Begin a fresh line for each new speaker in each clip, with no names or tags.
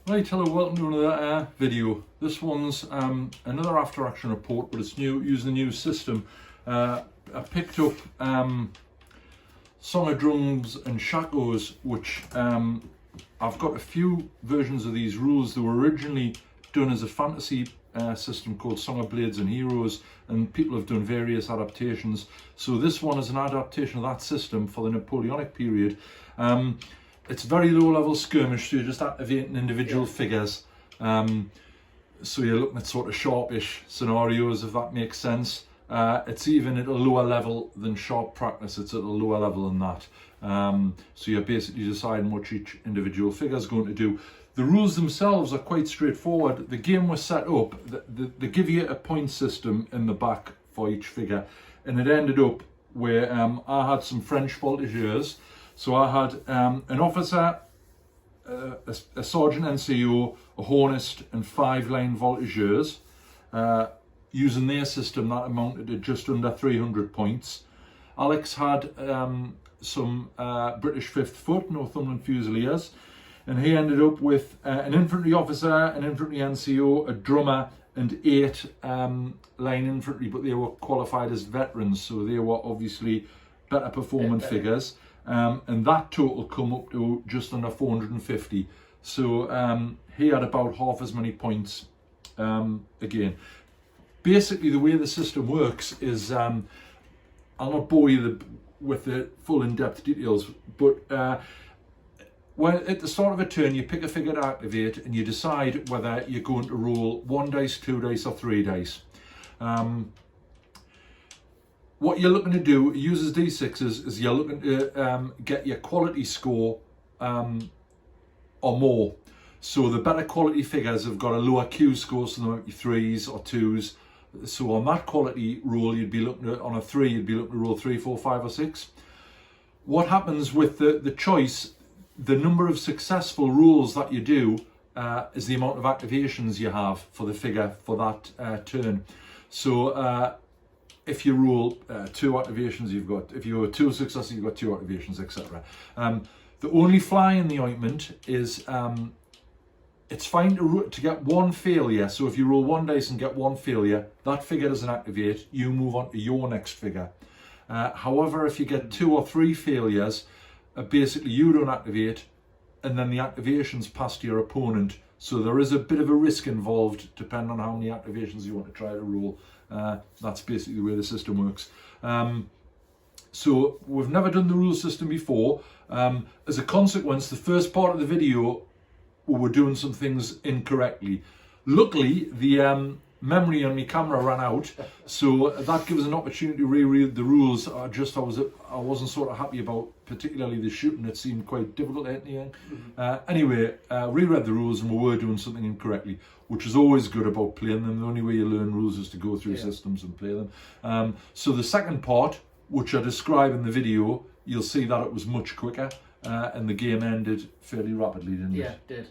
Right, hello, welcome to another video. This one's another after action report, but it's new, using the new system. I picked up Song of Drums and Shakos, which I've got a few versions of these rules. They were originally done as a fantasy system called Song of Blades and Heroes, and people have done various adaptations. So this one is an adaptation of that system for the Napoleonic period. It's very low level skirmish, so you're just activating individual figures. So you're looking at sort of sharpish scenarios, if that makes sense. It's even at a lower level than sharp practice, it's at a lower level than that. So you're basically deciding what each individual figure is going to do. The rules themselves are quite straightforward. The game was set up, they give you a point system in the back for each figure, and it ended up where I had some French voltigeurs. So I had an officer, a sergeant NCO, a hornist and 5 line voltigeurs. Using their system, that amounted to just under 300 points. Alex had some British 5th Foot, Northumberland Fusiliers, and he ended up with an infantry officer, an infantry NCO, a drummer and 8 line infantry, but they were qualified as veterans, so they were obviously better performing figures. And that total come up to just under 450. So he had about half as many points again. Basically, the way the system works is, I'll not bore you with the full in-depth details, but when at the start of a turn you pick a figure to activate and you decide whether you're going to roll 1 dice, 2 dice or 3 dice. What you're looking to do, uses D6s, is you're looking to get your quality score or more. So the better quality figures have got a lower Q score, so they might be 3s or 2s. So on that quality roll, you'd be looking at, on a 3, you'd be looking to roll 3, 4, 5 or 6. What happens with the choice, the number of successful rolls that you do is the amount of activations you have for the figure for that turn. So if you roll 2 activations, you've got, if you have 2 successes, you've got 2 activations, etc. The only fly in the ointment is it's fine to get 1 failure. So if you roll 1 dice and get 1 failure, that figure doesn't activate, you move on to your next figure. However, if you get 2 or 3 failures, basically you don't activate, and then the activations pass to your opponent. So there is a bit of a risk involved depending on how many activations you want to try to roll. That's basically the way the system works. So we've never done the rule system before. As a consequence, the first part of the video we were doing some things incorrectly. Luckily, the memory on my camera ran out, so that gives us an opportunity to reread the rules. I wasn't sort of happy about particularly the shooting. It seemed quite difficult at the end. Anyway, reread the rules and we were doing something incorrectly, which is always good about playing them. The only way you learn rules is to go through systems and play them. So the second part, which I describe in the video, you'll see that it was much quicker. And the game ended fairly rapidly, didn't it?
Yeah, it did.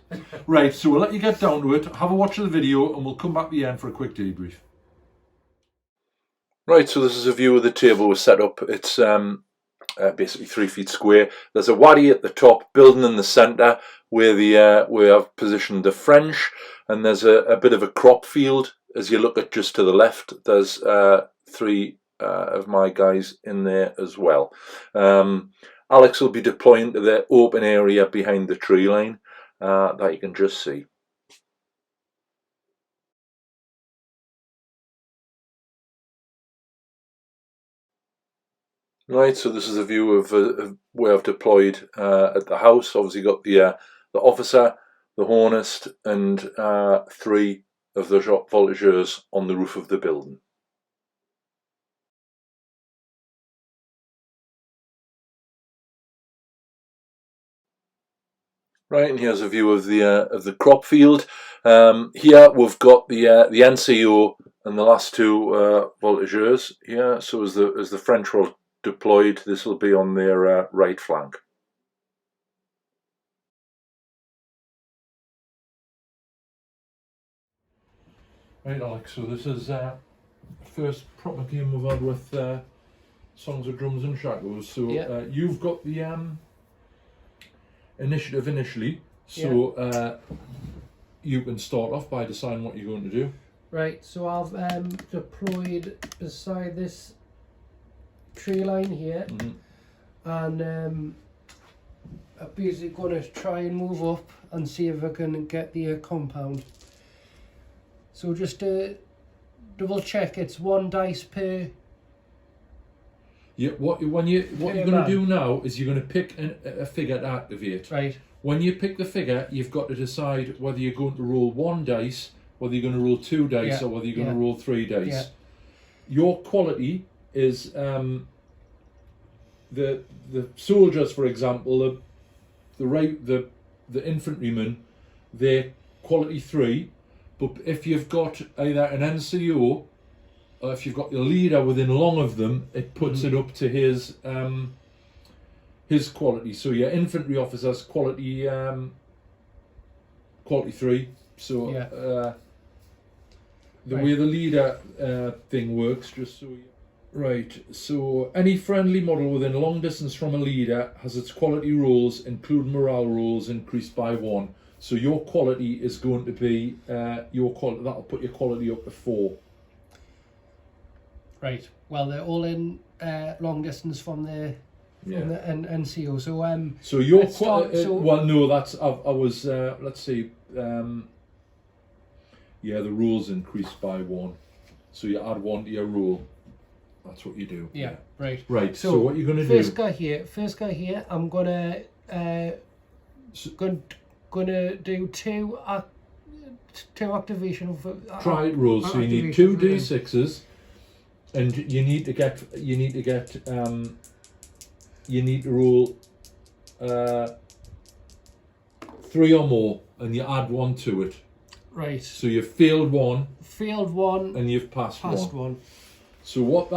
Right, so we'll let you get down to it, have a watch of the video, and we'll come back at the end for a quick debrief. Right, so this is a view of the table we're set up. It's basically 3 feet square. There's a waddy at the top, building in the centre, where we have positioned the French, and there's a bit of a crop field. As you look at just to the left, there's 3 of my guys in there as well. Alex will be deploying to the open area behind the tree line that you can just see. Right, so this is a view of where I've deployed at the house. Obviously got the officer, the hornist and 3 of the shot voltigeurs on the roof of the building. Right, and here's a view of the crop field. Here we've got the NCO and the last 2 voltigeurs here. So as the French were deployed, this will be on their right flank. Right, Alex. So this is first proper game we've had with Songs of Drums and Shakos. So you've got the initiative initially. So you can start off by deciding what you're going to do.
Right, so I've deployed beside this tree line here, and I'm basically going to try and move up and see if I can get the compound. So just to double check, it's 1 dice per.
Yeah, what you're going to do now is you're going to pick a figure to activate.
Right.
When you pick the figure, you've got to decide whether you're going to roll 1 dice, whether you're going to roll 2 dice, or whether you're going to roll 3 dice. Yeah. Your quality is the soldiers, for example, the infantrymen, they're quality 3. But if you've got either an NCO or if you've got your leader within long of them, it puts it up to his quality. So your infantry officers quality 3. So the way the leader thing works, just so you... Right, so any friendly model within long distance from a leader has its quality rolls, including morale rolls, increased by 1. So your quality is going to be that'll put your quality up to 4.
Right. Well, they're all in long distance from the NCO. So
your quality. Well, no, that's I was. Let's see. The rules increased by 1. So you add 1 to your rule. That's what you do.
Yeah. Right.
Right. So what you're going to do?
First guy here. I'm gonna gonna do 2 activation for
try rolls. So you need 2 d6s, and you need to roll 3 or more, and you add 1 to it.
Right.
So you've failed 1.
Failed 1.
And you've passed
1.
So what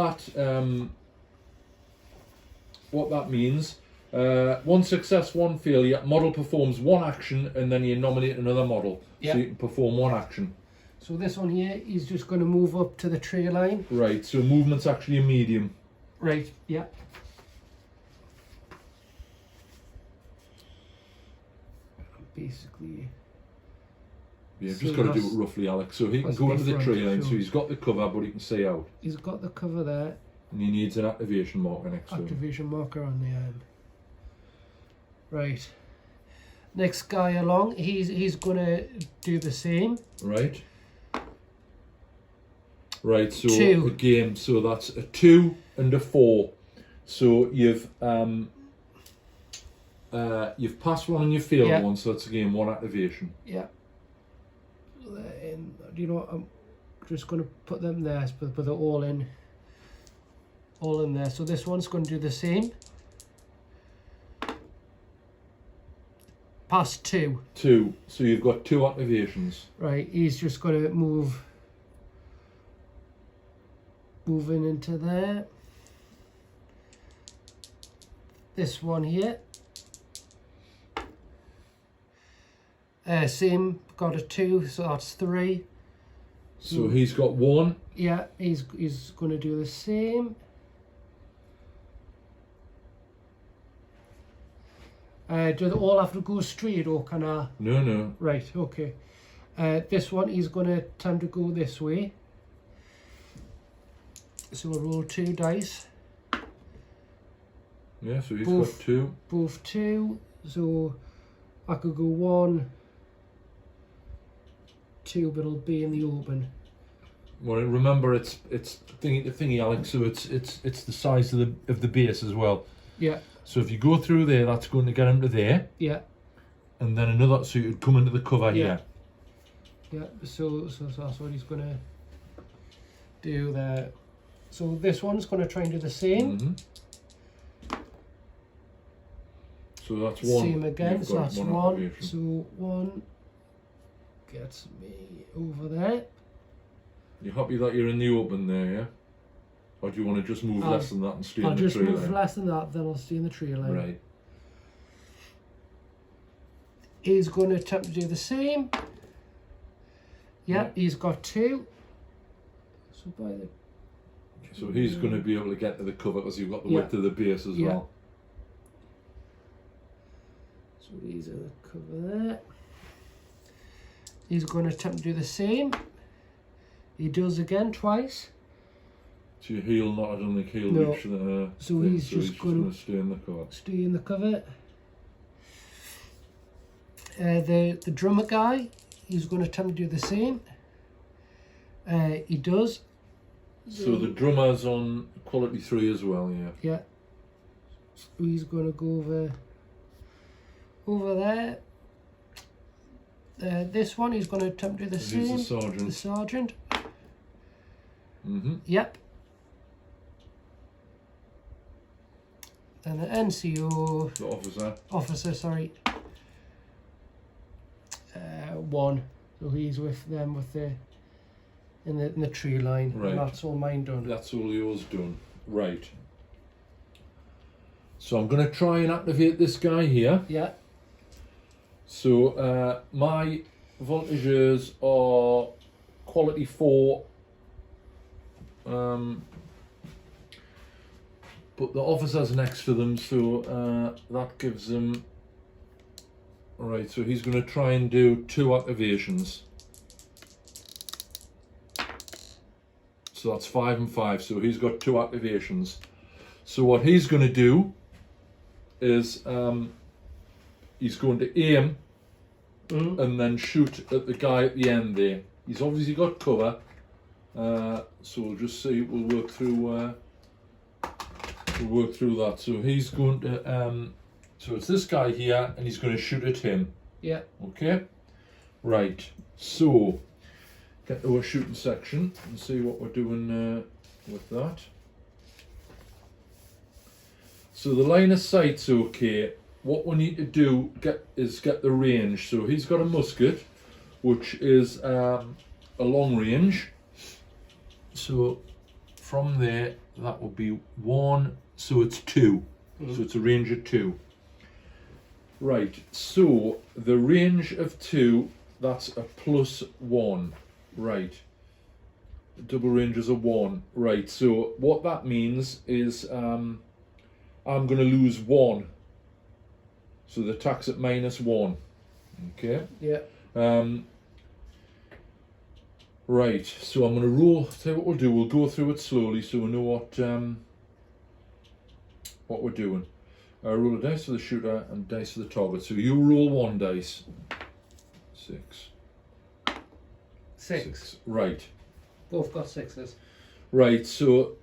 that means. 1 success, 1 failure. Model performs 1 action, and then you nominate another model. So you can perform 1 action.
So this one here is just going to move up to the tree line.
Right. So movement's actually a medium.
Right. Yeah. Basically.
Yeah, just got to do it roughly, Alex. So he can go into the tree line. So he's got the cover, but he can stay out.
He's got the cover there.
And he needs an activation marker next to him.
Activation marker on the end. Right. Next guy along, he's gonna do the same.
Right. Right. So
2.
again, so that's a 2 and a 4. So you've passed 1 and you failed 1. So that's again 1 activation.
Yeah. And you know, I'm just gonna put them there, but they're all in there. So this one's going to do the same. Past 2.
2. So you've got 2 activations.
Right. He's just going to moving into there. This one here. Same. Got a 2. So that's 3.
So he's got 1.
Yeah. He's going to do the same. Do they all have to go straight, or can I?
No.
Right, okay. This one is going to tend to go this way. So I'll roll 2 dice.
Yeah, so he's got 2.
Both 2. So I could go 1, 2, but it'll be in the open.
Well, remember it's thingy to thingy, Alex. So it's the size of the base as well.
Yeah.
So if you go through there, that's going to get into there.
Yeah.
And then another, so you'd come into the cover here.
Yeah. So that's what he's going to do there. So this one's going to try and do the same.
So that's 1.
Same again. So that's 1.
Activation.
So 1 gets me over there.
You're happy that you're in the open there, yeah? Or do you want to just move less than that and stay in the tree line?
I'll just move less than that, then I'll stay in the tree line.
Right.
He's going to attempt to do the same. Yeah, he's got 2.
So he's going to be able to get to the cover because you've got the width of the base as well.
So these are the cover there. He's going to attempt to do the same. He does again twice.
So your heel not, I don't think he'll
No.
reach the
So
thing,
he's just
going
gonna
to stay in the cover.
Stay in the cover. The drummer guy, he's going to attempt to do the same. He does.
So the drummer's on quality 3 as well, yeah.
Yeah. So he's going to go over there. This one, he's going to attempt to do the same.
He's the sergeant.
The sergeant.
Mm-hmm.
Yep. And the NCO.
The officer.
Officer, sorry. 1. So he's with them with the in the tree line.
Right.
And that's all mine done.
That's all yours done. Right. So I'm going to try and activate this guy here.
Yeah.
So my voltages are quality 4. But the officer's next to them, so that gives them... Right, so he's going to try and do 2 activations. So that's 5 and 5, so he's got 2 activations. So what he's going to do is he's going to aim and then shoot at the guy at the end there. He's obviously got cover, so we'll just see, we'll work through that. So he's going to, so it's this guy here, and he's going to shoot at him.
Yeah.
Okay. Right. So get to our shooting section and see what we're doing with that. So the line of sight's okay. What we need to do is get the range. So he's got a musket, which is a long range. So from there, that will be 1. So it's 2. So it's a range of 2. Right. So the range of 2, that's a +1. Right. Double ranges of 1. Right. So what that means is I'm going to lose 1. So the attack's at -1. Okay.
Yeah.
Right. So I'm going to roll. Tell you what we'll do. We'll go through it slowly so we know what we're doing. Roll a dice for the shooter and dice for the target. So you roll 1 dice. 6.
6.
Right.
Both got 6s.
Right. So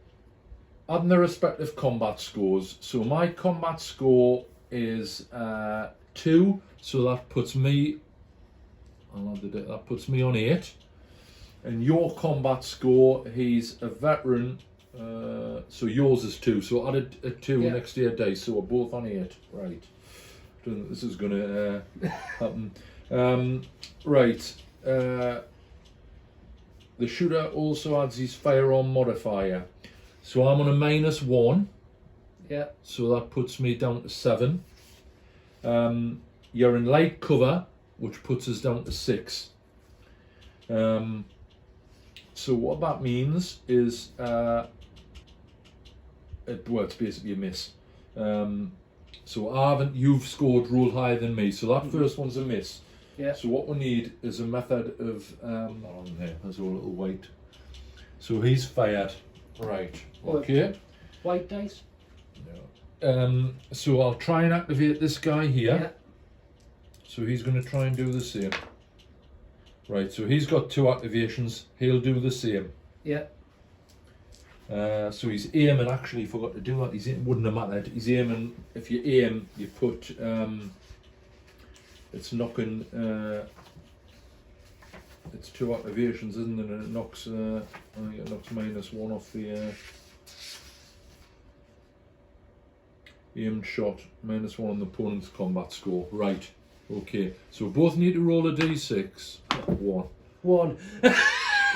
adding their respective combat scores. So my combat score is 2. So that puts me. That puts me on 8. And your combat score, he's a veteran. So yours is 2. So add a 2 next to your dice. So we're both on 8. Right. Don't think this is going to happen. Right. The shooter also adds his firearm modifier. So I'm on a -1.
Yeah.
So that puts me down to 7. You're in light cover, which puts us down to 6. So what that means is, it's basically a miss. So you've scored rolled higher than me, so that first one's a miss.
Yeah.
So what we need is a method of, on there, there's a little white. So he's fired. Right, okay.
White dice?
No. So I'll try and activate this guy here.
Yeah.
So he's going to try and do the same. Right, so he's got 2 activations. He'll do the same.
Yeah.
So he's aiming. Actually, forgot to do that. Wouldn't have mattered. He's aiming. If you aim, you put. It's knocking. It's 2 activations, isn't it? And it knocks. I think it knocks -1 off the aimed shot. -1 on the opponent's combat score. Right. Okay, so both need to roll a d6. 1.
1.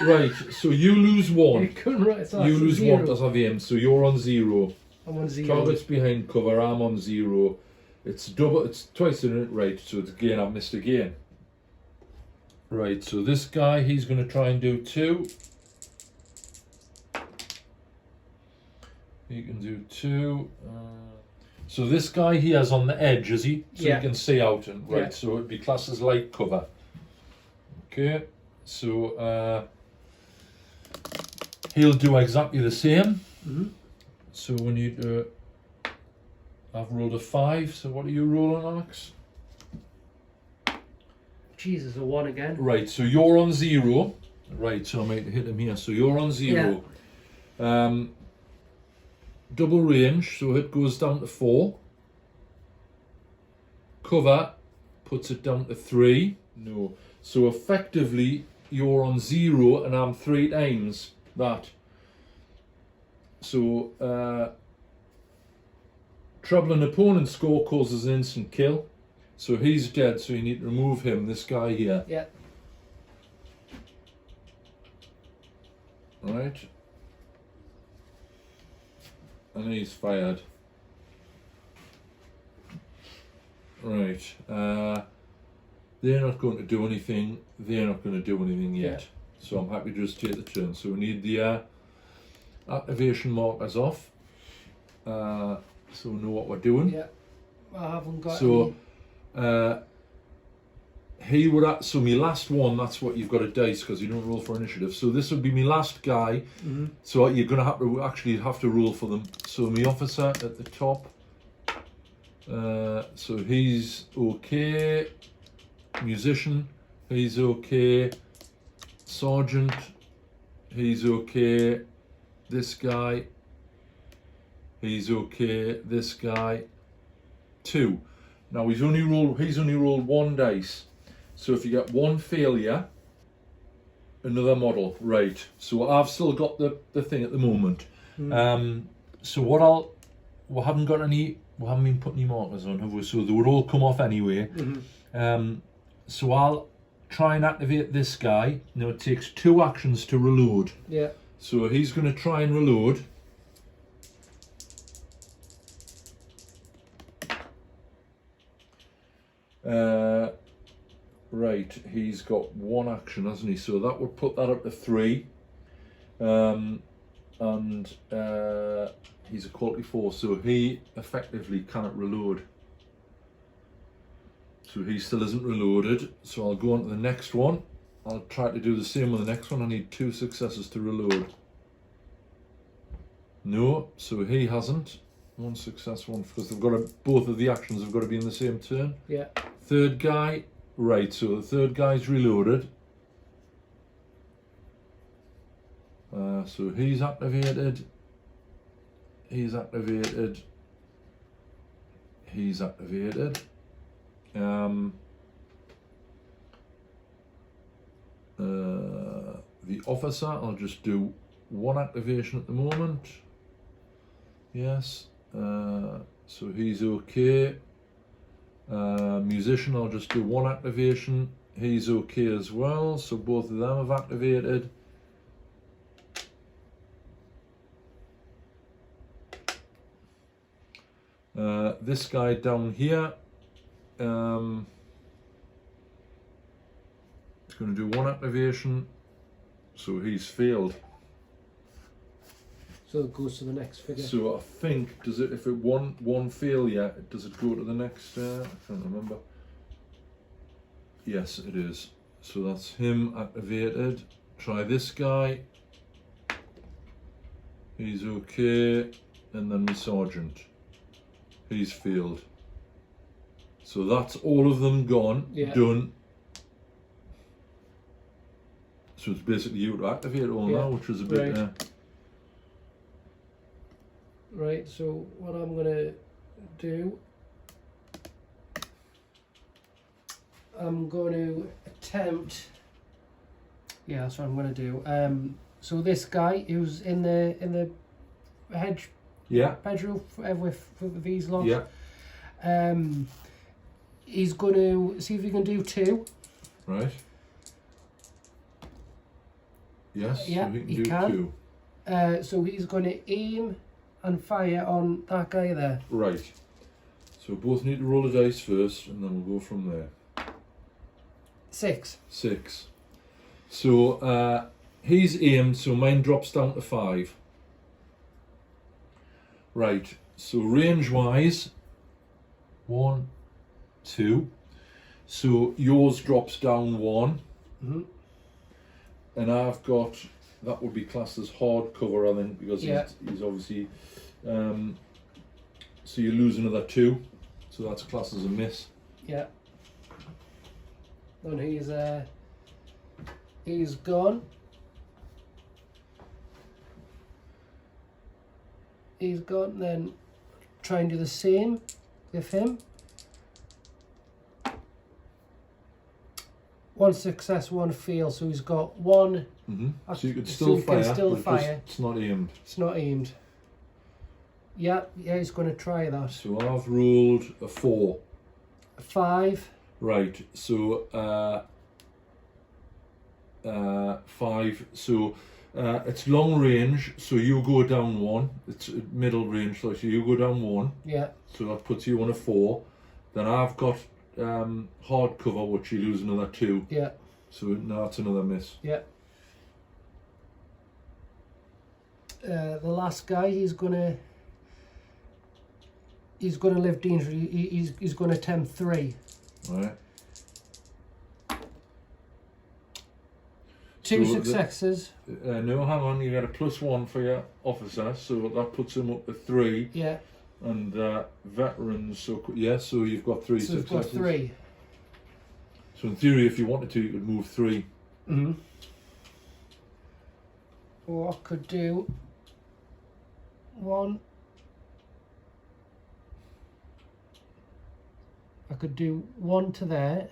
Right, so you lose 1.
You couldn't write it.
You lose 1 because I've aimed, so you're on 0.
I'm on 0.
Target's behind cover, I'm on 0. It's double, it's twice in it, right, so it's again, I've missed again. Right, so this guy, he's going to try and do 2. He can do 2. So this guy here is on the edge, is he? So
yeah.
you can see out, and right.
Yeah.
So it'd be classed as light cover. Okay, so he'll do exactly the same.
Mm-hmm.
So we need to. I've rolled a 5. So what are you rolling, Alex?
Jesus, a 1 again.
Right. So you're on 0. Right. So I might hit him here. So you're on 0. Double range. So it goes down to 4. Cover puts it down to 3. No. So effectively, you're on 0 and I'm 3 times that. So trouble an opponent's score causes an instant kill. So he's dead, so you need to remove him, this guy here.
Yeah.
Right. And he's fired. Right. They're not going to do anything. They're not going to do anything yet.
Yeah.
So I'm happy to just take the turn. So we need the activation markers off. So we know what we're doing.
Yeah. I haven't got
So
any.
he would so my last one, that's what you've got a dice because you don't roll for initiative. So this would be my last guy.
Mm-hmm.
So you're gonna have to actually roll for them. So my officer at the top. So he's okay. Musician, he's okay. Sergeant, he's okay. This guy, he's okay. This guy, 2. Now he's only rolled 1 dice. So if you get 1 failure, another model. Right. So I've still got the thing at the moment. So we haven't been putting any markers on, have we? So they would all come off anyway.
Mm-hmm.
So I'll try and activate this guy. Now it takes 2 actions to reload.
Yeah.
So he's going to try and reload. Right, he's got 1 action, hasn't he? So that would put that up to 3. And he's a quality 4, so he effectively cannot reload. So he still isn't reloaded. So I'll go on to the next one. I'll try to do the same with the next one. I need 2 successes to reload. No, so he hasn't. 1 success, 1, because they've got to, both of the actions have got to be in the same turn.
Yeah.
Third guy, right, so the third guy's reloaded. So he's activated. He's activated. He's activated. The officer, I'll just do 1 activation at the moment. Yes. So he's okay. Musician, I'll just do 1 activation. He's okay as well. So both of them have activated. This guy down here, he's going to do 1 activation, so he's failed.
So it goes to the next figure.
So I think, does it, if it one failure, does it go to the next, I can't remember. Yes, it is. So that's him activated. Try this guy. He's okay. And then the sergeant. He's failed. So that's all of them gone, done. So it's basically you to activate all now, which is a bit...
Right, so what I'm going to do, I'm going to attempt, that's what I'm going to do. So this guy who's in the bedroom with these lots, he's going to see if he can do 2.
Right. Yes,
yeah,
so he can do 2.
So he's going to aim and fire on that guy there.
Right. So both need to roll a dice first, and then we'll go from there.
6.
6. So he's aimed, so mine drops down to 5. Right. So range-wise, 1, 2. So yours drops down 1.
Mhm.
And I've got, that would be classed as hard cover, I think, because
Yeah.
he's obviously, so you lose another 2, so that's classed as a miss.
Yeah. And he's gone. He's gone. Then try and do the same with him. 1 success, 1 fail. So he's got 1.
So you could
so
still
you can
fire,
still
but
fire.
it's not aimed.
It's not aimed. Yeah, he's going to try that.
So I've rolled a 4.
5.
Right, so 5. So it's long range, so you go down 1. It's middle range, so you go down 1.
Yeah.
So that puts you on a 4. Then I've got hard cover, which you lose another 2.
Yeah.
So now that's another miss.
Yeah. The last guy, he's gonna live dangerously. He's gonna attempt 3.
Right.
2
So
successes.
No, hang on. You get a +1 for your officer, so that puts him up to 3.
Yeah.
And veterans, so yeah, so you've got 3
So we've
successes.
got 3.
So in theory, if you wanted to, you could move 3.
Or I could do 1. I could do 1 to there.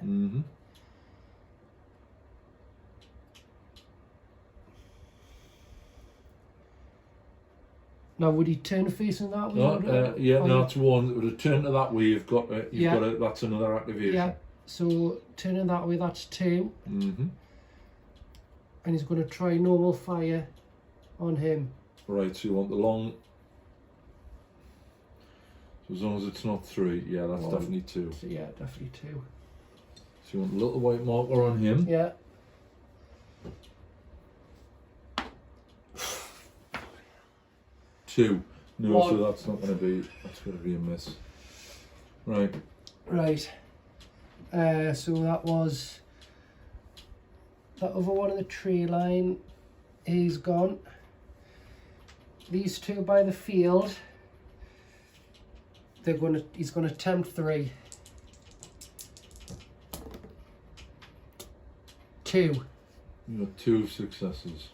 Now, would he turn facing that way?
Yeah, no, that's 1. With a turn to that way, you've got
Yeah.
got that's another activation.
Yeah. So turning that way, that's 2. And he's going to try normal fire on him.
Right, so you want the long. So as long as it's not 3, yeah, that's
1.
definitely 2.
So yeah, definitely 2.
So you want a little white marker on him.
Yeah.
Two. No,
1.
so that's not going to be. That's going to be a miss. Right.
Right. So that was that other one in the tree line. He's gone. These 2 by the field. He's gonna attempt 3. 2.
You got 2 successes.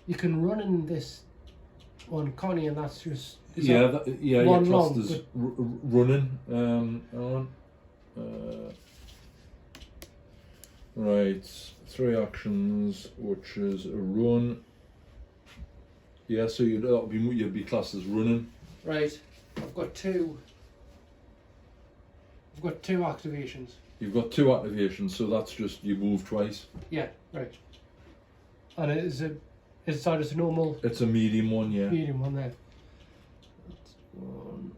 You can run in this one, Connie, and that's just
Yeah,
one
your
long,
cluster's running. On. Right, 3 actions, which is a run. Yeah, so you'd be classed as running.
right. I've got 2. I've got 2 activations.
You've got 2 activations, so that's just you move twice.
Yeah, right. And it's that just a normal
It's a medium one, yeah.
medium one there. That's 1.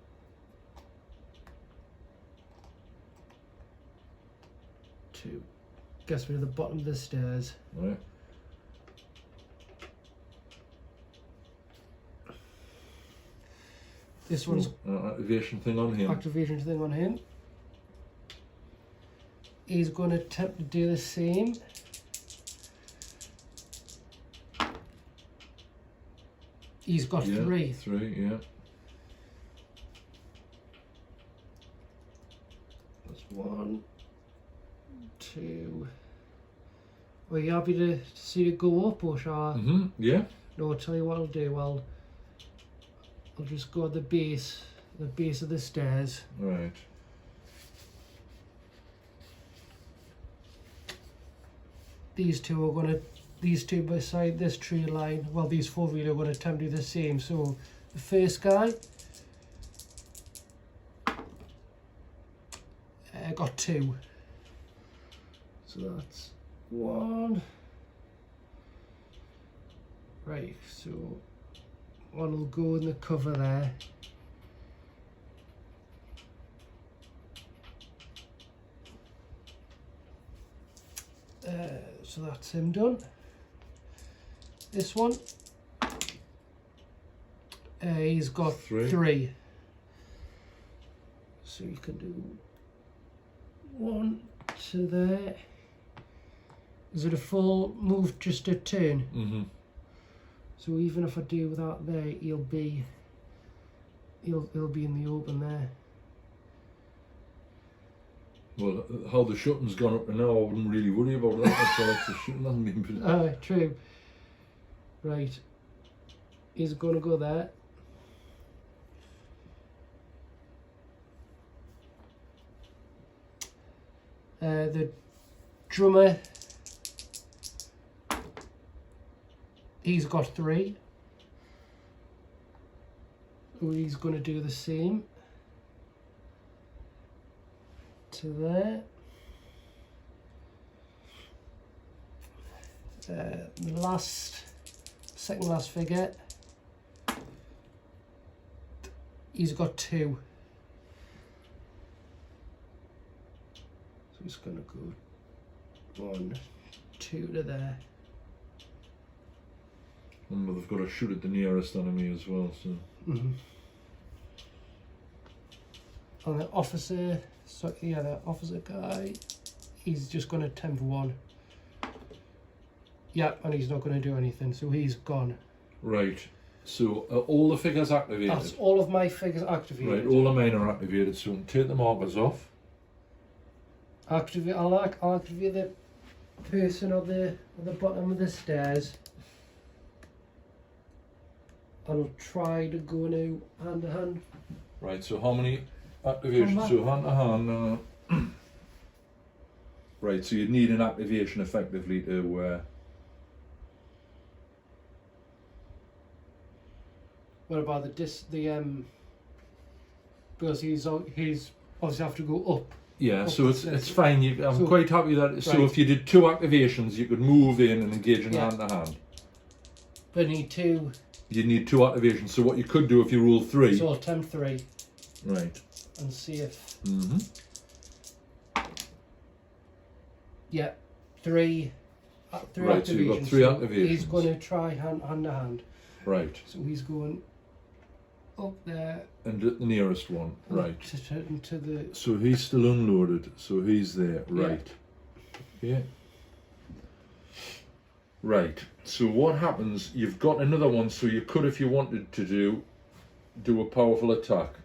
2. Guess we're at the bottom of the stairs.
Right.
This one's
Activation thing on him.
activation thing on him. He's going to attempt to do the same. He's got 3.
3, yeah.
That's 1, 2. Are you happy to see it go up, or shall I?
Yeah.
No, I'll tell you what I'll do. I'll just go at the base of the stairs.
Right.
These 2 are gonna. These 2 beside this tree line. Well, these 4 really are going to attempt to do the same. So the first guy got 2. So that's 1. Right. So 1 will go in the cover there. So that's him done. This one, he's got 3. So you can do 1, to there. Is it a full move, just a turn?
Mm-hmm.
So even if I do that there, he'll be in the open there.
Well, how the shooting's gone up to now, I wouldn't really worry about that. That's why the shooting hasn't been put.
Oh, true. Right. He's going to go there. The drummer, he's got 3. So he's going to do the same to there. The second last figure, he's got 2. So he's going to go 1, 2 to there.
And they've got to shoot at the nearest enemy as well, so.
Mm-hmm. And the officer, so yeah, the officer guy, he's just going to temp 1. Yeah, and he's not going to do anything, so he's gone.
Right. So are all the figures activated?
That's all of my figures activated.
Right, all of mine are activated, so take the markers off.
I'll activate the person at the bottom of the stairs. I'll try to go now hand to hand.
Right, so how many activations? So hand to hand. Right, so you'd need an activation effectively to.
What about because he's obviously have to go up.
Yeah,
up
so it's fine. I'm quite happy that. So
right.
if you did 2 activations, you could move in and engage in hand to hand.
But I need 2.
You need 2 activations. So what you could do if you roll 3.
So I'll attempt 3.
Right.
And see if.
Mm-hmm.
Yeah, 3. 3
Right,
activations.
so you've got 3 activations.
He's going to try hand to hand.
Right.
So he's going up there.
And the nearest one. Right.
To the.
So he's still unloaded. So he's there. Right. Yeah. Right. So what happens? You've got another one. So you could, if you wanted to, do a powerful attack.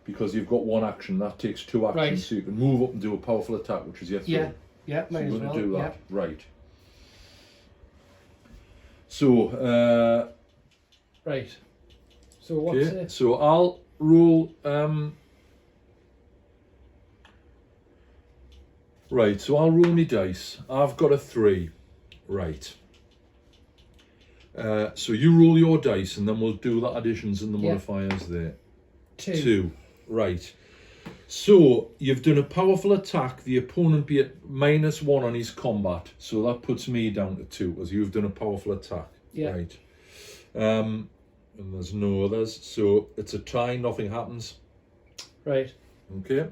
Because you've got 1 action. That takes 2 actions.
Right.
So you can move up and do a powerful attack, which is your throw.
Yeah. Yeah.
So
Might
you're
as
going
well.
to do that.
Yeah.
Right. So.
Right. So what's
Okay.
it?
So I'll roll. Right, so I'll roll me dice. I've got a 3. Right. So you roll your dice and then we'll do the additions and the modifiers there. 2. Right. So you've done a powerful attack. The opponent be at -1 on his combat. So that puts me down to 2 as you've done a powerful attack.
Yeah.
Right. And there's no others. So it's a tie, nothing happens.
Right.
Okay.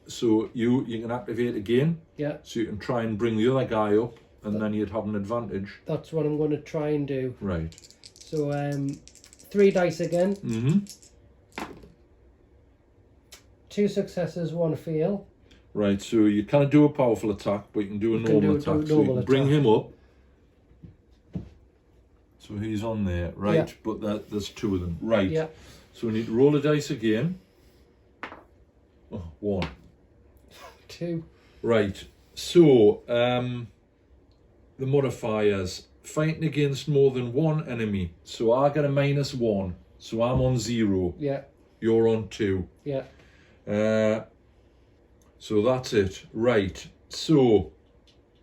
So you can activate again.
Yeah.
So you can try and bring the other guy up and then you'd have an advantage.
That's what I'm going to try and do.
Right.
So 3 dice again.
Mm-hmm.
2 successes, 1 fail.
Right, so you can't do a powerful attack, but you can do a normal attack. So you can bring him up. So he's on there. Right,
Yeah.
but there's 2 of them. Right.
Yeah.
So we need to roll a dice again. Oh, 1.
2.
Right, so the modifiers. Fighting against more than 1 enemy. So I get a -1. So I'm on 0.
Yeah.
You're on 2.
Yeah.
So that's it. Right. So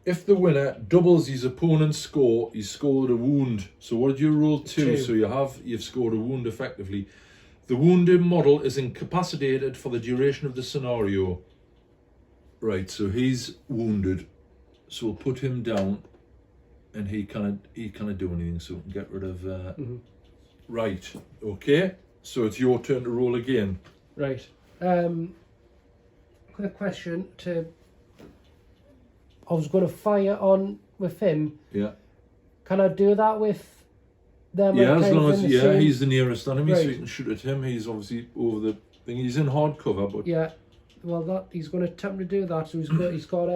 if the winner doubles his opponent's score, he's scored a wound. So what did you roll? 2. So you've scored a wound effectively. The wounded model is incapacitated for the duration of the scenario. Right, so he's wounded. So we'll put him down and he can't do anything, so we can get rid of Right, okay. So it's your turn to roll again.
Right. Quick question I was going to fire on with him.
Yeah.
Can I do that with them?
Yeah, as long as he's the nearest enemy, so
Right.
you can shoot at him. He's obviously over the thing. He's in hard cover, but
yeah. well, that he's going to attempt to do that. So he's got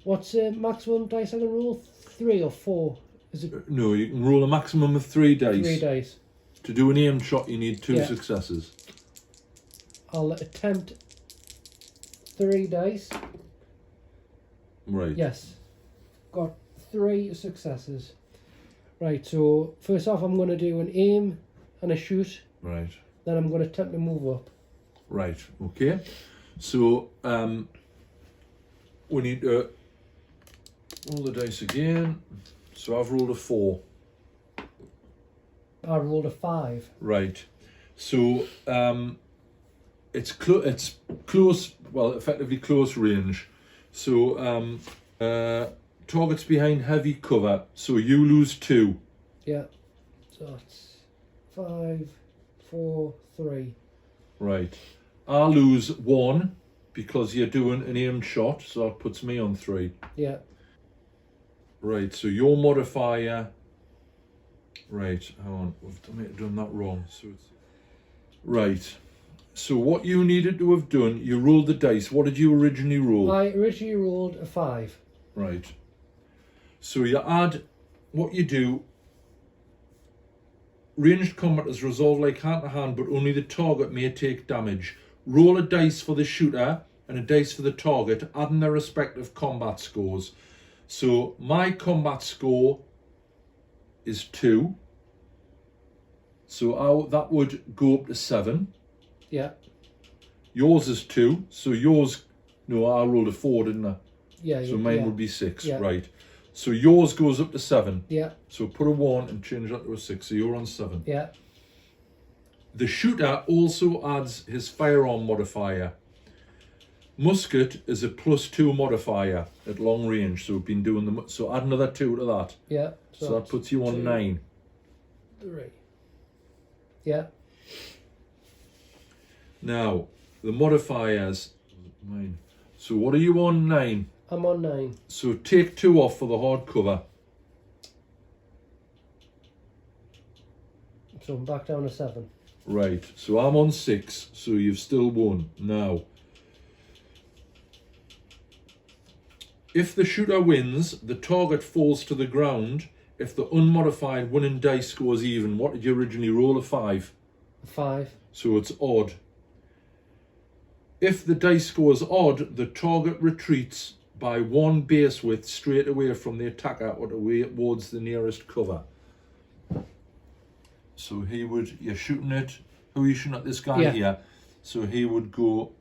what's the maximum dice I can roll? 3 or 4? Is it
No, you can roll a maximum of 3 dice.
3 dice?
To do an aimed shot, you need 2
Yeah.
successes.
I'll attempt 3 dice.
Right.
Yes, got 3 successes. Right. So first off, I'm going to do an aim and a shoot.
Right.
Then I'm going to attempt to move up.
Right. Okay. So we need to roll the dice again. So I've rolled a 4.
I rolled a 5.
Right. So it's close. Well, effectively close range. So targets behind heavy cover. So you lose 2.
Yeah. So that's 5, 4, 3.
Right. I lose 1 because you're doing an aimed shot. So that puts me on 3.
Yeah.
Right. So your modifier. Right. Hang on. We've done that wrong. So it's right. So what you needed to have done, you rolled the dice. What did you originally roll?
I originally rolled a 5.
Right. So you add, what you do, ranged combat is resolved like hand to hand, but only the target may take damage. Roll a dice for the shooter and a dice for the target, adding their respective combat scores. So my combat score is 2. So that would go up to 7.
Yeah.
Yours is 2. So yours, no, I rolled a 4, didn't I?
Yeah.
So mine
yeah.
would be 6,
Yeah.
right. So yours goes up to 7.
Yeah.
So put a 1 and change that to a 6. So you're on 7.
Yeah.
The shooter also adds his firearm modifier. Musket is a +2 modifier at long range. So we've been doing so add another 2 to that.
Yeah.
So that puts you on
2,
9.
3. Yeah.
Now, the modifiers, 9. So what are you on? 9.
I'm on 9.
So take 2 off for the hardcover.
So I'm back down to 7.
Right, so I'm on 6, so you've still won. Now, if the shooter wins, the target falls to the ground. If the unmodified winning dice scores even, what did you originally roll? A 5?
5.
So it's odd. If the dice scores odd, the target retreats by 1 base width straight away from the attacker or away towards the nearest cover. So he would, you're shooting it, who are you shooting at? This guy here. So he would go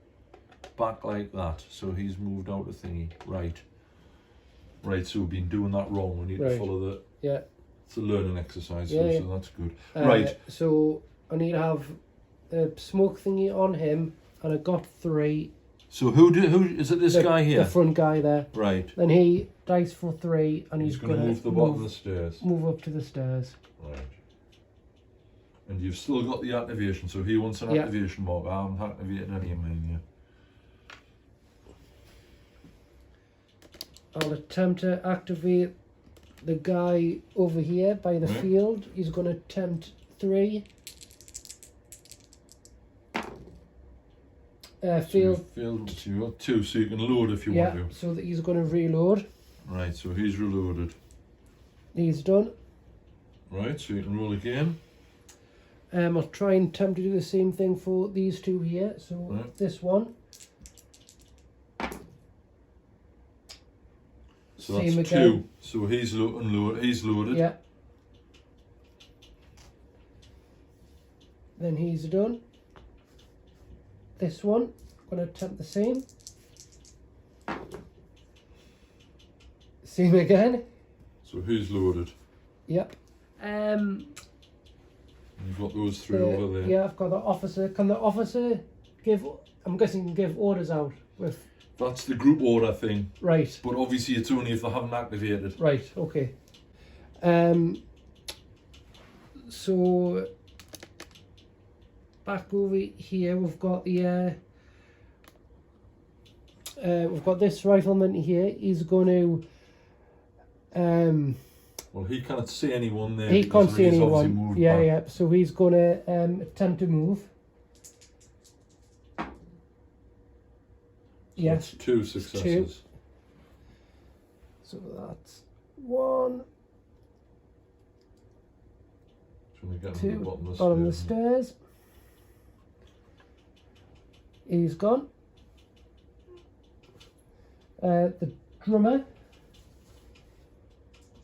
back like that. So he's moved out of thingy. Right. Right, so we've been doing that wrong. We need to follow the...
Yeah.
It's a learning exercise,
Yeah,
so that's good. Right.
So I need to have a smoke thingy on him, and I got 3.
So who is it? This guy here?
The front guy there.
Right.
Then he dice for 3, and
He's going to move the bottom of the stairs.
Move up to the stairs.
Right. And you've still got the activation, so he wants an activation mark. I haven't activated any of mine yet.
I'll attempt to activate the guy over here by the field. He's going to attempt 3. Field.
So you got 2, so you can load if you want to.
Yeah, so that he's going to reload.
Right, so he's reloaded.
He's done.
Right, so you can roll again.
I'll try and attempt to do the same thing for these 2 here. So this one.
So that's 2. So he's he's loaded.
Yeah. Then he's done. This one, I'm going to attempt the same. Same again.
So he's loaded.
Yep.
You've got those 3 over there.
Yeah, I've got the officer. Can the officer give? I'm guessing he can give orders out with.
That's the group order thing.
Right.
But obviously it's only if they haven't activated.
Right. Okay. So back over here, we've got the we've got this rifleman here. He's going to.
Well, he can't see anyone there.
He can't see anyone.
Moved
Yeah,
back.
yeah. So he's going to attempt to move. Yes.
That's 2 successes.
So that's 1,
Should we get on
2,
the bottom of the
bottom of the
stairs?
stairs. He's gone. The drummer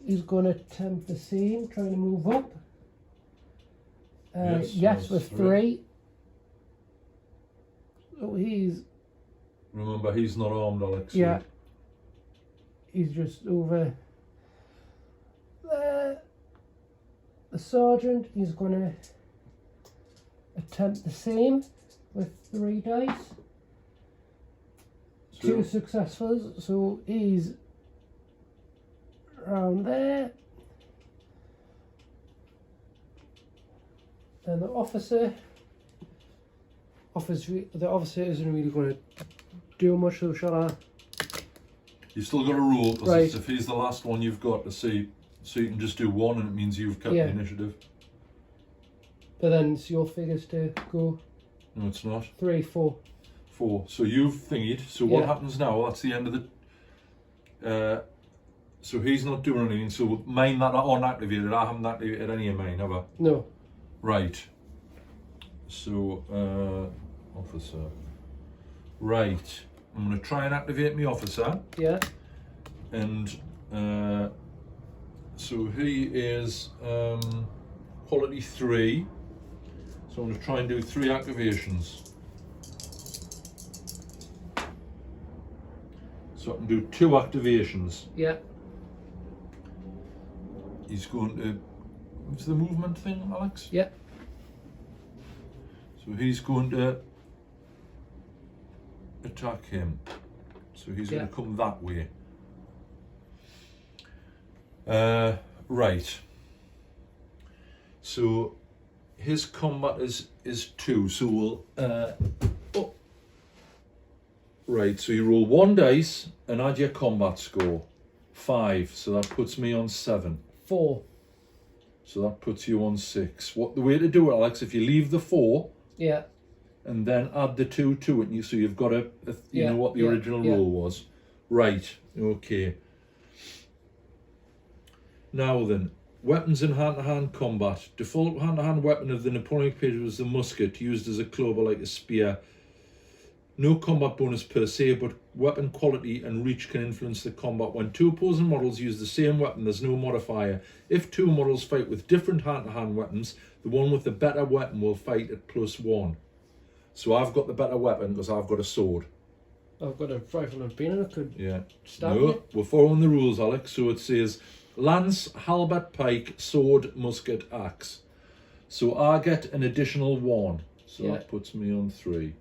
is going to attempt the same, trying to move up. Yes, with 3. So he's...
Remember, he's not armed, Alex. so-
Yeah. He's just over there. The sergeant is going to attempt the same with 3 dice. 2 successes, so he's around there. And the officer isn't really going to do much, so shall I?
You still got to roll, because
Right.
if he's the last one you've got to see, so you can just do 1 and it means you've kept
Yeah.
the initiative.
But then it's your figures to go
No, it's not.
3, 4.
4. So you've thingied. So what
Yeah.
happens now? That's the end of the... so he's not doing anything. So mine that are unactivated, I haven't activated any of mine, have I?
No.
Right. So, officer. Right. I'm going to try and activate my officer.
Yeah.
And so he is quality 3. So I'm going to try and do 3 activations. So I can do 2 activations.
Yeah.
He's going to... What's the movement thing, Alex?
Yeah.
So he's going to attack him. So he's going
Yeah.
to come that way. Right. So his combat is 2. So we'll right. So you roll 1 dice and add your combat score. 5. So that puts me on 7.
4.
So that puts you on 6. What the way to do it, Alex? If you leave the 4
Yeah.
and then add the 2 to it, and so you've got you
Yeah,
know what the
yeah,
original
yeah.
roll was. Right. Okay. Now then, weapons in hand-to-hand combat. Default hand-to-hand weapon of the Napoleonic period was the musket, used as a clover like a spear. No combat bonus per se, but weapon quality and reach can influence the combat. When 2 opposing models use the same weapon, there's no modifier. If 2 models fight with different hand-to-hand weapons, the one with the better weapon will fight at +1. So I've got the better weapon because I've got a sword.
I've got a rifle and pin and I could
Yeah.
stab
No,
you.
we're following the rules, Alex. So it says lance, halberd, pike, sword, musket, axe. So I get an additional 1. So
Yeah.
that puts me on 3.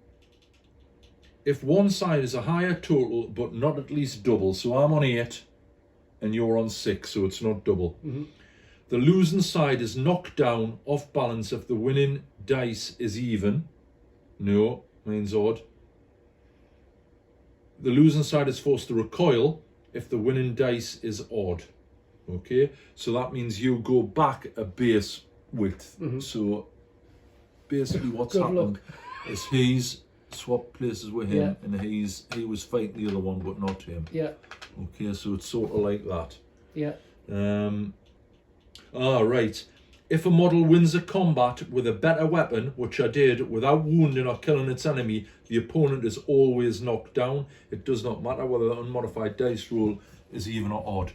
If one side is a higher total, but not at least double, so I'm on 8 and you're on 6, so it's not double.
Mhm.
The losing side is knocked down off balance if the winning dice is even. No, mine's odd. The losing side is forced to recoil if the winning dice is odd. Okay, so that means you go back a base width. So basically what's
Good
happened is he's swapped places with him,
Yeah.
and he was fighting the other one but not him.
Yeah.
Okay, so it's sort of like that.
Yeah.
Right. If a model wins a combat with a better weapon, which I did, without wounding or killing its enemy, the opponent is always knocked down. It does not matter whether the unmodified dice roll is even or odd.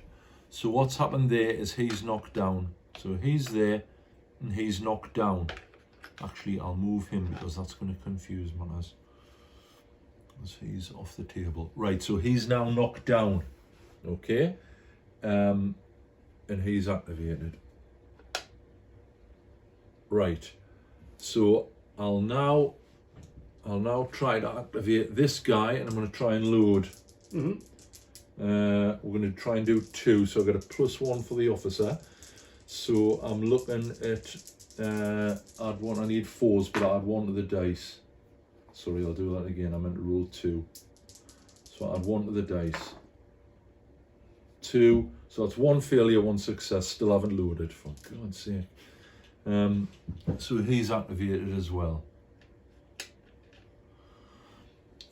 So what's happened there is he's knocked down. So he's there and he's knocked down. Actually, I'll move him because that's going to confuse matters. As he's off the table. Right, so he's now knocked down. Okay? And he's activated. Right. So I'll now try to activate this guy, and I'm going to try and load. We're going to try and do 2, so I've got a +1 for the officer. So I'm looking at add 1. I need 4s, but I'll add 1 to the dice. Sorry, I'll do that again. I meant to roll 2. So I'll add 1 to the dice. 2. So that's 1 failure, 1 success. Still haven't loaded, for God's sake. So he's activated as well.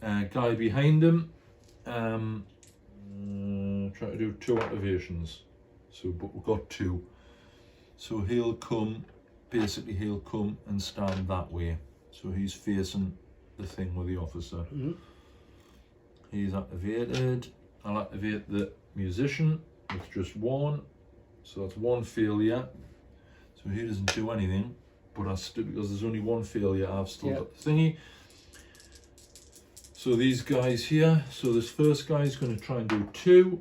Guy behind him try to do 2 activations. So, but we've got 2. So he'll come and stand that way. So he's facing the thing with the officer. He's activated. I'll activate the musician with just 1. So that's 1 failure. So he doesn't do anything, but because there's only 1 failure, I've still got the thingy. So these guys here, so this first guy is going to try and do 2.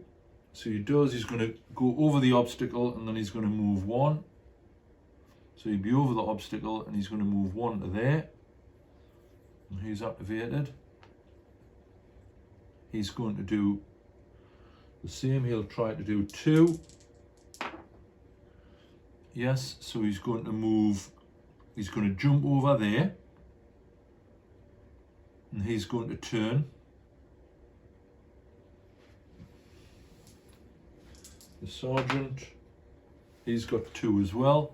So he's going to go over the obstacle and then he's going to move 1. So he'll be over the obstacle and he's going to move 1 to there. And he's activated. He's going to do the same, he'll try to do 2. Yes, so he's going to jump over there. And he's going to turn. The sergeant, he's got 2 as well.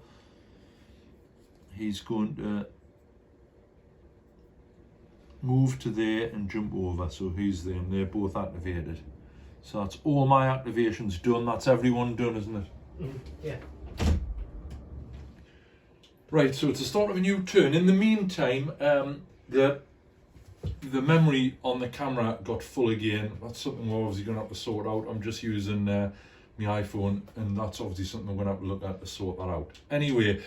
He's going to move to there and jump over. So he's there and they're both activated. So that's all my activations done. That's everyone done, isn't it?
Yeah.
Right, so it's the start of a new turn. In the meantime, the memory on the camera got full again. That's something we're obviously going to have to sort out. I'm just using my iPhone, and that's obviously something we're going to have to look at to sort that out. Anyway,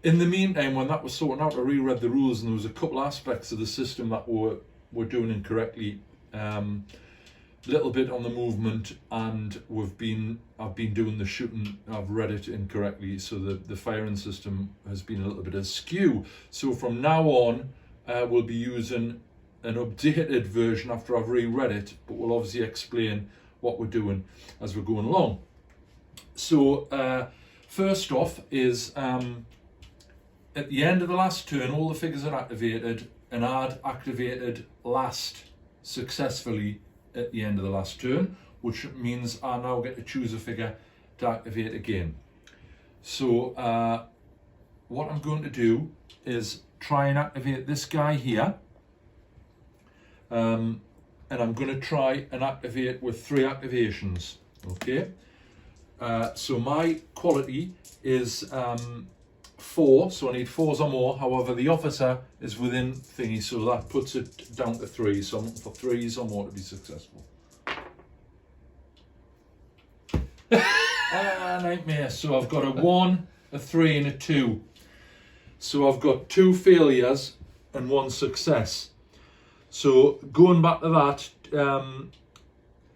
in the meantime, when that was sorted out, I reread the rules, and there was a couple aspects of the system that were doing incorrectly. Little bit on the movement, and I've been doing the shooting. I've read it incorrectly, so the firing system has been a little bit askew. So from now on, we'll be using an updated version after I've reread it, but we'll obviously explain what we're doing as we're going along. So first off is at the end of the last turn, all the figures are activated, and I'd activated last successfully at the end of the last turn, which means I now get to choose a figure to activate again. So what I'm going to do is try and activate this guy here, and I'm going to try and activate with 3 activations. Okay, so my quality is 4, so I need 4s or more. However, the officer is within thingy, so that puts it down to 3. So I'm looking for 3s or more to be successful. Nightmare. So I've got a 1, a 3 and a 2. So I've got 2 failures and 1 success. So going back to that,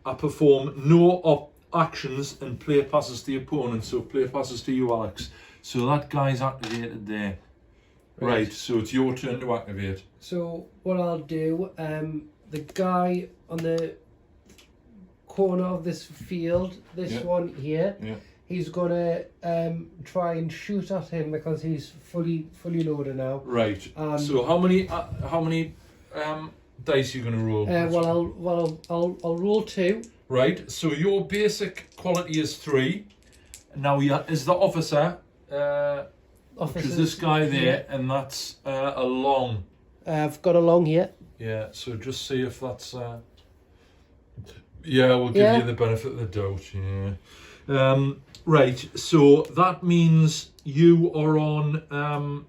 I perform no actions and play passes to the opponent. So play passes to you, Alex. So that guy's activated there. Right, so it's your turn to activate.
So what I'll do, the guy on the corner of this field, this one here, he's gonna try and shoot at him because he's fully loaded now.
Right. So how many dice are you gonna roll?
I'll roll 2.
Right. So your basic quality is 3. Now is the officer. Which is this guy there, and that's a long.
I've got a long here.
Yeah, so just see if that's. Yeah, we'll give you the benefit of the doubt. Yeah. Right, so that means you are on.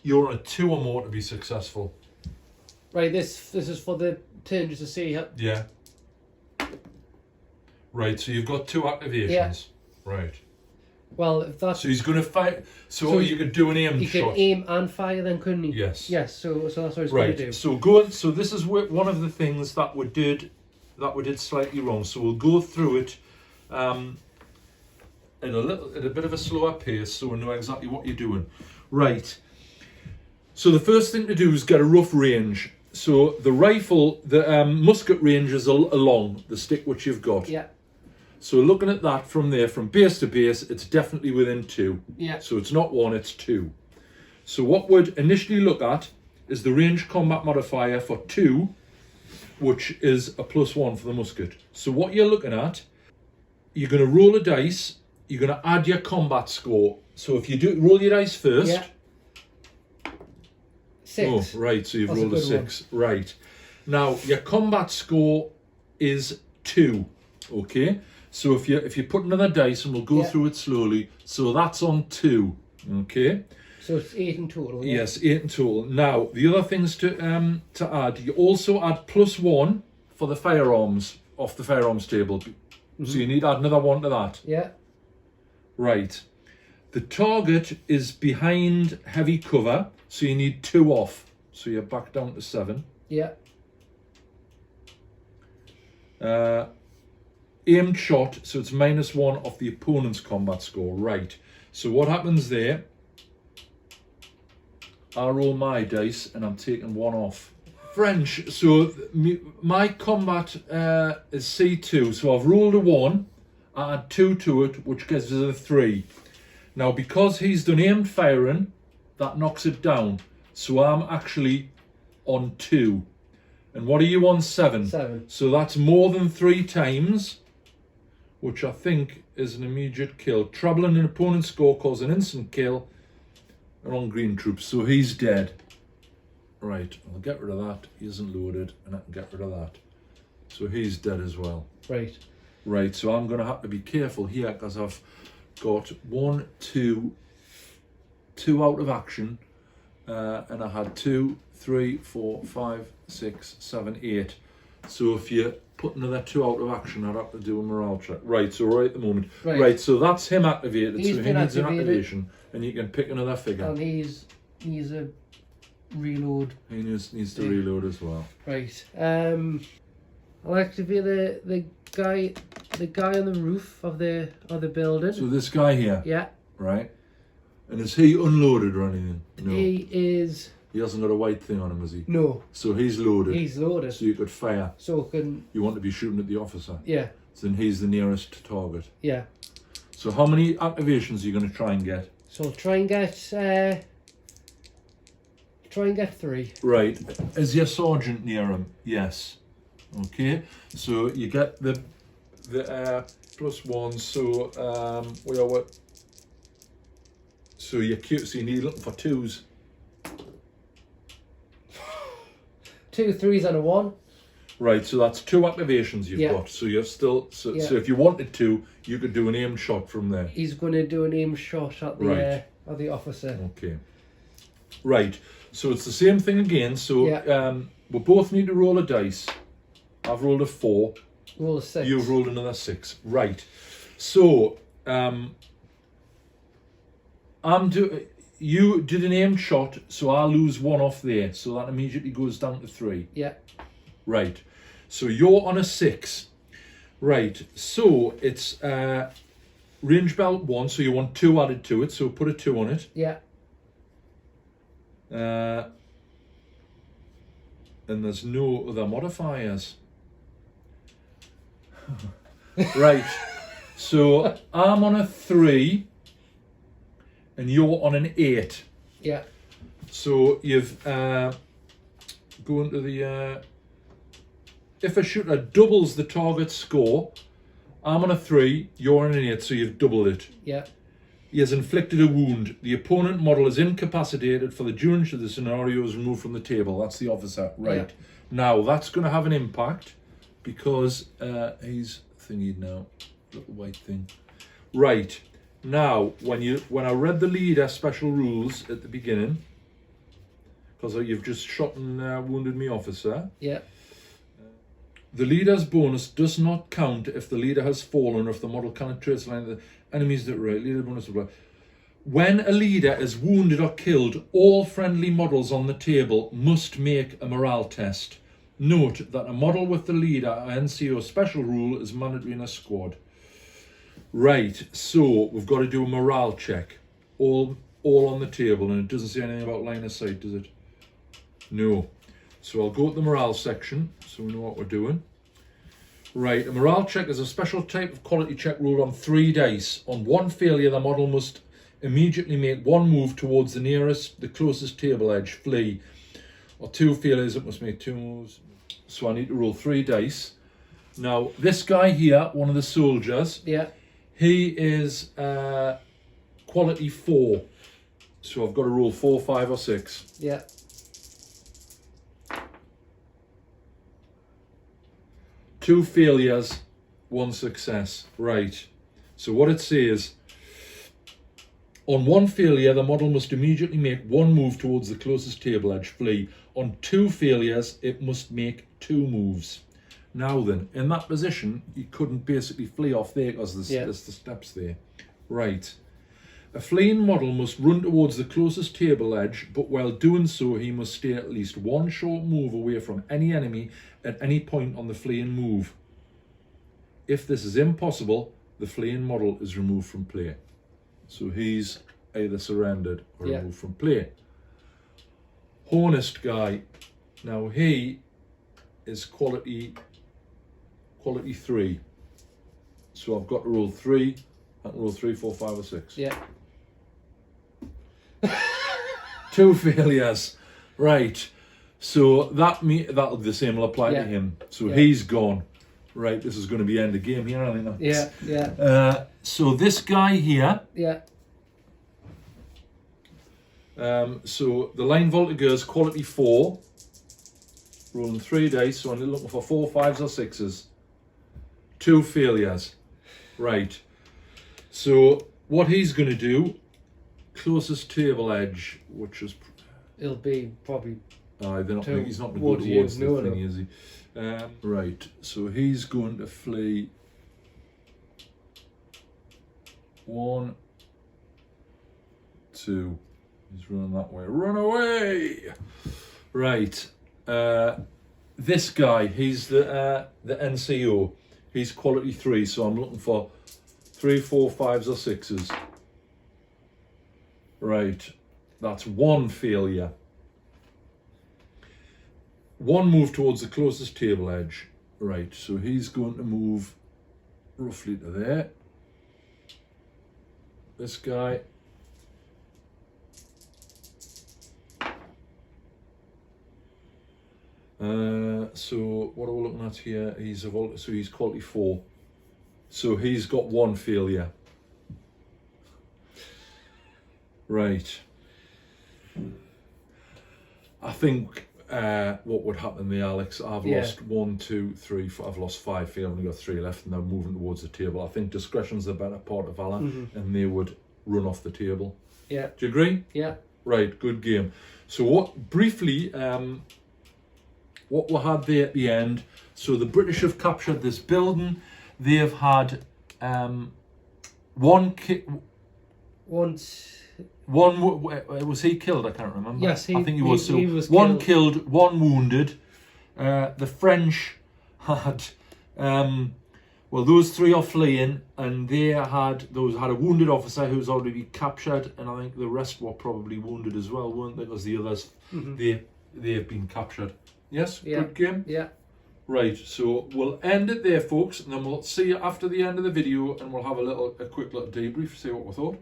You're on a 2 or more to be successful.
Right, this is for the turn just to see.
Yeah. Right, so you've got 2 activations. Yeah. Right.
Well, if that's...
So he's going to fire... So you could do an aim shot.
He could aim and fire then, couldn't he?
Yes.
Yes, so that's what he's going to do.
So this is one of the things that we did slightly wrong. So we'll go through it at a bit of a slower pace so we know exactly what you're doing. Right. So the first thing to do is get a rough range. So the rifle, the musket range is along the stick which you've got.
Yeah.
So looking at that from there, from base to base, it's definitely within 2.
Yeah.
So it's not 1, it's 2. So what we'd initially look at is the range combat modifier for 2, which is a +1 for the musket. So what you're looking at, you're going to roll a dice, you're going to add your combat score. So if you roll your dice first.
Yeah. 6.
Oh, right, so you've rolled a 6. Right. Now, your combat score is 2, okay? So if you put another dice, and we'll go through it slowly, so that's on 2, okay?
So it's 8 in total. Yeah?
Yes, 8 in total. Now, the other things to add, you also add +1 for the firearms off the firearms table. So you need to add another 1 to that.
Yeah.
Right. The target is behind heavy cover, so you need 2 off. So you're back down to 7.
Yeah.
Aimed shot, so it's -1 off the opponent's combat score. Right. So what happens there? I roll my dice and I'm taking 1 off. French, so my combat is C2, so I've rolled a 1, I add 2 to it, which gives us a 3. Now, because he's done aimed firing, that knocks it down. So I'm actually on 2. And what are you on? 7.
7.
So that's more than 3 times, which I think is an immediate kill. Troubling an opponent's score causes an instant kill on green troops. So he's dead. Right, I'll get rid of that. He isn't loaded, and I can get rid of that. So he's dead as well.
Right.
Right, so I'm going to have to be careful here because I've got 1, 2 out of action, and I had 2, 3, 4, 5, 6, 7, 8. So if you put another 2 out of action, I'd have to do a morale check. Right, so right at the moment. Right, so that's him activated.
He's
so he
been
needs an
activated.
activation, and you can pick another figure.
And he's a reload.
He needs to reload as well.
Right. I'll activate the guy on the roof of the building.
So this guy here.
Yeah.
Right. And is he unloaded or anything? No.
He is.
He hasn't got a white thing on him, has he?
No.
So he's loaded.
He's loaded.
So you could fire.
So can.
You want to be shooting at the officer.
Yeah.
So then he's the nearest target.
Yeah.
So how many activations are you going to try and get?
So try and get 3.
Right. Is your sergeant near him? Yes. Okay. So you get the +1. So we are what? So you're cute. So you need looking for 2s.
2 3s and a 1.
Right. So that's 2 activations you've got. So you're still. So if you wanted to, you could do an aim shot from there.
He's going to do an aim shot at the officer.
Okay. Right. So it's the same thing again. So we both need to roll a dice. I've rolled a 4.
Roll a 6.
You've rolled another 6. Right. So you did an aimed shot, so I'll lose 1 off there. So that immediately goes down to 3.
Yeah.
Right. So you're on a 6. Right. So it's range belt 1, so you want 2 added to it. So put a 2 on it.
Yeah.
And there's no other modifiers. Right. So I'm on a 3 and you're on an 8.
Yeah.
So you've going to the if a shooter doubles the target score, I'm on a 3, you're on an 8, so you've doubled it.
Yeah.
He has inflicted a wound. The opponent model is incapacitated for the duration of the scenario is removed from the table. That's the officer. Right.
Yeah.
Now, that's going to have an impact because he's thingied now. Little white thing. Right. Now, when I read the leader special rules at the beginning, because you've just shot and wounded me officer.
Yeah.
The leader's bonus does not count if the leader has fallen or if the model cannot trace the line of the enemies that right. Leader bonus apply. When a leader is wounded or killed, all friendly models on the table must make a morale test. Note that a model with the leader NCO special rule is mandatory in a squad. Right, so we've got to do a morale check. All on the table, and it doesn't say anything about line of sight, does it? No. So I'll go to the morale section, so we know what we're doing. Right, a morale check is a special type of quality check rolled on 3 dice. On 1 failure, the model must immediately make 1 move towards the closest table edge, flee. Or 2 failures, it must make 2 moves. So I need to roll 3 dice. Now, this guy here, one of the soldiers, he is quality 4. So I've got to roll 4, 5 or 6.
Yeah.
2 failures, 1 success. Right. So what it says, on 1 failure, the model must immediately make 1 move towards the closest table edge, flee. On 2 failures, it must make 2 moves. Now then, in that position, you couldn't basically flee off there because there's the steps there. Right. A fleeing model must run towards the closest table edge, but while doing so, he must stay at least 1 short move away from any enemy at any point on the fleeing move. If this is impossible, the fleeing model is removed from play. So he's either surrendered or removed from play. Hornist guy. Now he is quality 3. So I've got to roll 3. I can roll 3, 4, 5 or 6.
Yeah.
2 failures. Right. So that'll the same will apply to him. So he's gone. Right, this is going to be end of game here, I think.
Yeah.
So this guy here.
Yeah.
So the line Voltigeur is quality 4. Rolling 3 dice, so I'm looking for 4, 5s or 6s. 2 failures. Right. So what he's going to do, closest table edge, which is...
It'll be probably...
he's not going to go towards the thing, is he? Right, so he's going to flee 1, 2. He's running that way. Run away! Right. This guy, he's the NCO. He's quality 3, so I'm looking for 3, 4, 5s or 6s. Right. That's 1 failure. 1 move towards the closest table edge. Right, so he's going to move roughly to there. This guy. So what are we looking at here? He's quality 4. So he's got 1 failure. Right. I think what would happen there, Alex, I've lost 1, 2, 3, 4, I've lost 5 fail, I've only got 3 left, and they're moving towards the table. I think discretion's the better part of valor, and they would run off the table.
Yeah.
Do you agree?
Yeah.
Right, good game. So what briefly, what we had there at the end, so the British have captured this building. They have had one was he killed? I can't remember.
Yes,
I think he was. So
he was
one killed, 1 wounded. The French had those 3 are fleeing, and they had a wounded officer who was already captured, and I think the rest were probably wounded as well, weren't they? Because the others they have been captured. Yes, good game.
Yeah.
Right, so we'll end it there, folks, and then we'll see you after the end of the video, and we'll have a quick little debrief, see what we thought.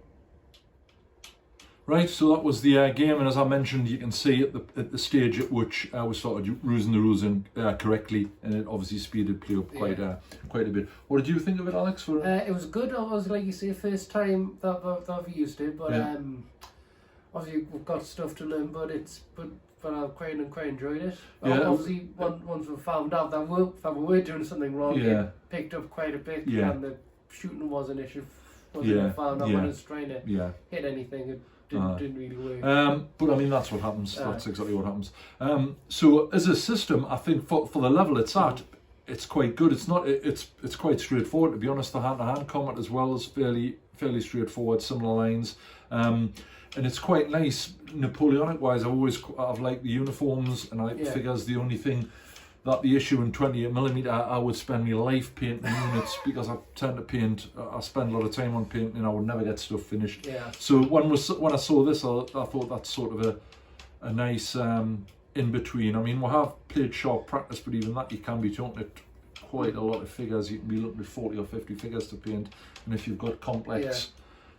Right, so that was the game, and as I mentioned, you can see at the stage at which we started using the rules correctly, and it obviously speeded play up quite a bit. What did you think of it, Alex?
It was good. It was, like you say, first time that I've used it, but obviously we've got stuff to learn, but I quite enjoyed it. Obviously, once we found out that we were doing something wrong, it picked up quite a bit, and the shooting was an issue. Once I found out when I was trying to hit anything, it didn't really work. But
I mean, that's what happens. That's exactly what happens. So as a system, I think for the level it's at, it's quite good. It's quite straightforward, to be honest. The hand-to-hand combat as well is fairly straightforward, similar lines. And it's quite nice, Napoleonic wise. I've liked the uniforms and I like the figures. The only thing that the issue in 28mm, I would spend my life painting units because I tend to paint. I spend a lot of time on painting, and I would never get stuff finished. Yeah. So when I saw this, I thought that's sort of a nice in between. I mean, we have played sharp practice, but even that you can be talking at quite a lot of figures. You can be looking at 40 or 50 figures to paint, and if you've got complex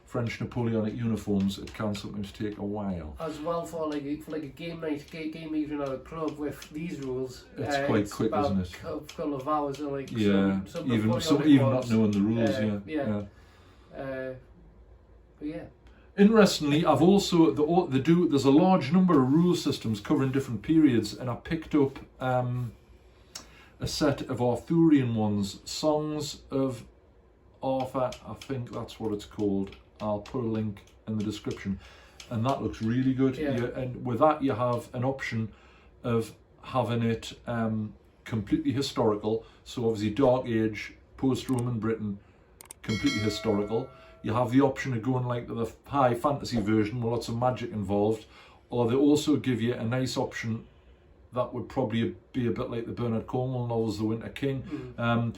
French Napoleonic uniforms, it can sometimes take a while. As well, for like a game night, game evening at a club with these rules, it's quite quick, isn't it? A couple of hours, and like even not knowing the rules, but yeah. Interestingly, I've also there's a large number of rule systems covering different periods, and I picked up a set of Arthurian ones, Songs of Arthur, I think that's what it's called. I'll put a link in the description, and that looks really good.
Yeah.
And with that, you have an option of having it completely historical. So obviously Dark Age, post-Roman Britain, completely historical. You have the option of going like the high fantasy version with lots of magic involved, or they also give you a nice option that would probably be a bit like the Bernard Cornwell novels, The Winter King,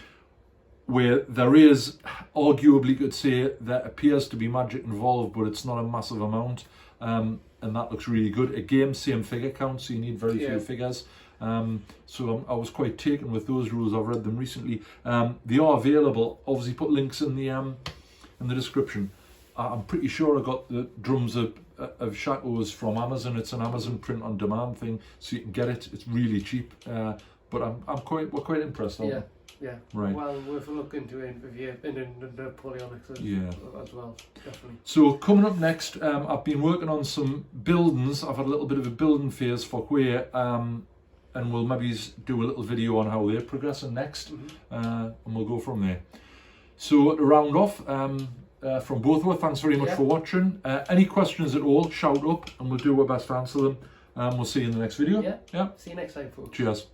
where there is, arguably you could say, there appears to be magic involved, but it's not a massive amount, and that looks really good. Again, same figure count, so you need very few figures. So I was quite taken with those rules. I've read them recently. They are available. Obviously, put links in the description. I'm pretty sure I got the Drums of Shakos from Amazon. It's an Amazon print on demand thing, so you can get it. It's really cheap. But we're quite impressed.
Yeah. Yeah.
Right.
Well, we'll look into it in Napoleonic as well, definitely.
So coming up next, I've been working on some buildings. I've had a little bit of a building phase for Quay, and we'll maybe do a little video on how they're progressing next, and we'll go from there. So to round off, from both of us, thanks very much for watching. Any questions at all, shout up, and we'll do our best to answer them. We'll see you in the next video.
Yeah. See you next time, folks.
Cheers.